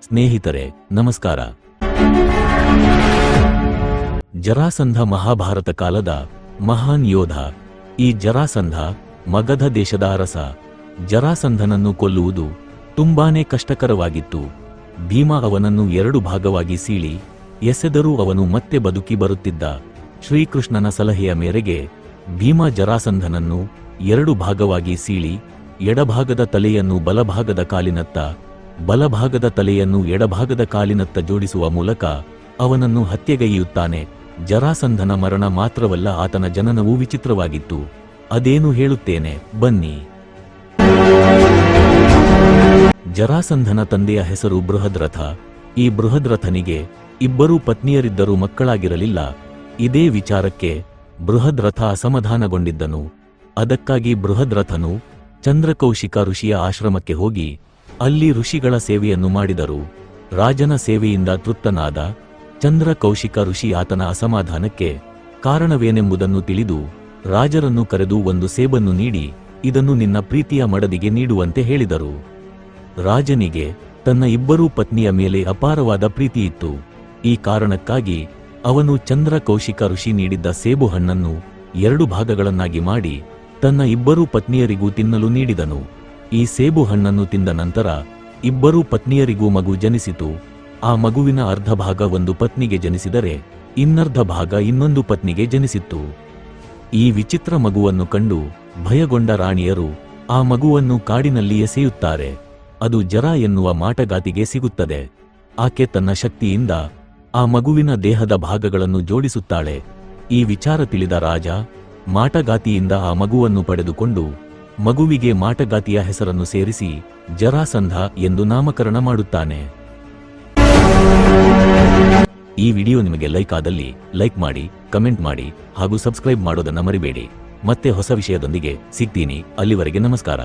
ಸ್ನೇಹಿತರೆ ನಮಸ್ಕಾರ. ಜರಾಸಂಧ ಮಹಾಭಾರತ ಕಾಲದ ಮಹಾನ್ ಯೋಧ. ಈ ಜರಾಸಂಧ ಮಗಧ ದೇಶದ ಅರಸ. ಜರಾಸಂಧನನ್ನು ಕೊಲ್ಲುವುದು ತುಂಬಾನೇ ಕಷ್ಟಕರವಾಗಿತ್ತು. ಭೀಮ ಅವನನ್ನು 2 ಭಾಗವಾಗಿ ಸೀಳಿ ಎಸೆದರೂ ಅವನು ಮತ್ತೆ ಬದುಕಿ ಬರುತ್ತಿದ್ದ. ಶ್ರೀಕೃಷ್ಣನ ಸಲಹೆಯ ಮೇರೆಗೆ ಭೀಮ ಜರಾಸಂಧನನ್ನು 2 ಭಾಗವಾಗಿ ಸೀಳಿ ಎಡಭಾಗದ ತಲೆಯನ್ನು ಬಲಭಾಗದ ಕಾಲಿನತ್ತ, ಬಲಭಾಗದ ತಲೆಯನ್ನು ಎಡಭಾಗದ ಕಾಲಿನತ್ತ ಜೋಡಿಸುವ ಮೂಲಕ ಅವನನ್ನು ಹತ್ಯೆಗೈಯುತ್ತಾನೆ. ಜರಾಸಂಧನ ಮರಣ ಮಾತ್ರವಲ್ಲ, ಆತನ ಜನನವೂ ವಿಚಿತ್ರವಾಗಿತ್ತು. ಅದೇನು ಹೇಳುತ್ತೇನೆ ಬನ್ನಿ. ಜರಾಸಂಧನ ತಂದೆಯ ಹೆಸರು ಬೃಹದ್ರಥ. ಈ ಬೃಹದ್ರಥನಿಗೆ 2 ಪತ್ನಿಯರಿದ್ದರೂ ಮಕ್ಕಳಾಗಿರಲಿಲ್ಲ. ಇದೇ ವಿಚಾರಕ್ಕೆ ಬೃಹದ್ರಥ ಅಸಮಾಧಾನಗೊಂಡಿದ್ದನು. ಅದಕ್ಕಾಗಿ ಬೃಹದ್ರಥನು ಚಂದ್ರಕೌಶಿಕ ಋಷಿಯ ಆಶ್ರಮಕ್ಕೆ ಹೋಗಿ ಅಲ್ಲಿ ಋಷಿಗಳ ಸೇವೆಯನ್ನು ಮಾಡಿದರು. ರಾಜನ ಸೇವೆಯಿಂದ ತೃಪ್ತನಾದ ಚಂದ್ರಕೌಶಿಕ ಋಷಿ ಆತನ ಅಸಮಾಧಾನಕ್ಕೆ ಕಾರಣವೇನೆಂಬುದನ್ನು ತಿಳಿದು ರಾಜರನ್ನು ಕರೆದು ಒಂದು ಸೇಬನ್ನು ನೀಡಿ ಇದನ್ನು ನಿನ್ನ ಪ್ರೀತಿಯ ಮಡದಿಗೆ ನೀಡುವಂತೆ ಹೇಳಿದರು. ರಾಜನಿಗೆ ತನ್ನ 2 ಪತ್ನಿಯ ಮೇಲೆ ಅಪಾರವಾದ ಪ್ರೀತಿಯಿತ್ತು. ಈ ಕಾರಣಕ್ಕಾಗಿ ಅವನು ಚಂದ್ರಕೌಶಿಕ ಋಷಿ ನೀಡಿದ್ದ ಸೇಬು ಹಣ್ಣನ್ನು 2 ಭಾಗಗಳನ್ನಾಗಿ ಮಾಡಿ ತನ್ನ 2 ಪತ್ನಿಯರಿಗೂ ತಿನ್ನಲು ನೀಡಿದನು. ಈ ಸೇಬು ಹಣ್ಣನ್ನು ತಿಂದ ನಂತರ 2 ಪತ್ನಿಯರಿಗೂ ಮಗು ಜನಿಸಿತು. ಆ ಮಗುವಿನ ಅರ್ಧ ಭಾಗ ಒಂದು ಪತ್ನಿಗೆ ಜನಿಸಿದರೆ ಇನ್ನರ್ಧ ಭಾಗ ಇನ್ನೊಂದು ಪತ್ನಿಗೆ ಜನಿಸಿತ್ತು. ಈ ವಿಚಿತ್ರ ಮಗುವನ್ನು ಕಂಡು ಭಯಗೊಂಡ ರಾಣಿಯರು ಆ ಮಗುವನ್ನು ಕಾಡಿನಲ್ಲಿ ಎಸೆಯುತ್ತಾರೆ. ಅದು ಜರ ಎನ್ನುವ ಮಾಟಗಾತಿಗೆ ಸಿಗುತ್ತದೆ. ಆಕೆ ತನ್ನ ಶಕ್ತಿಯಿಂದ ಆ ಮಗುವಿನ ದೇಹದ ಭಾಗಗಳನ್ನು ಜೋಡಿಸುತ್ತಾಳೆ. ಈ ವಿಚಾರ ತಿಳಿದ ರಾಜ ಮಾಟಗಾತಿಯಿಂದ ಆ ಮಗುವನ್ನು ಪಡೆದುಕೊಂಡು ಮಗುವಿಗೆ ಮಾಟಗಾತಿಯ ಹೆಸರನ್ನು ಸೇರಿಸಿ ಜರಾಸಂಧ ಎಂದು ನಾಮಕರಣ ಮಾಡುತ್ತಾನೆ. ಈ ವಿಡಿಯೋ ನಿಮಗೆ ಲೈಕ್ ಆದಲ್ಲಿ ಲೈಕ್ ಮಾಡಿ, ಕಮೆಂಟ್ ಮಾಡಿ ಹಾಗೂ ಸಬ್ಸ್ಕ್ರೈಬ್ ಮಾಡೋದನ್ನ ಮರಿಬೇಡಿ. ಮತ್ತೆ ಹೊಸ ವಿಷಯದೊಂದಿಗೆ ಸಿಗ್ತೀನಿ. ಅಲ್ಲಿವರೆಗೆ ನಮಸ್ಕಾರ.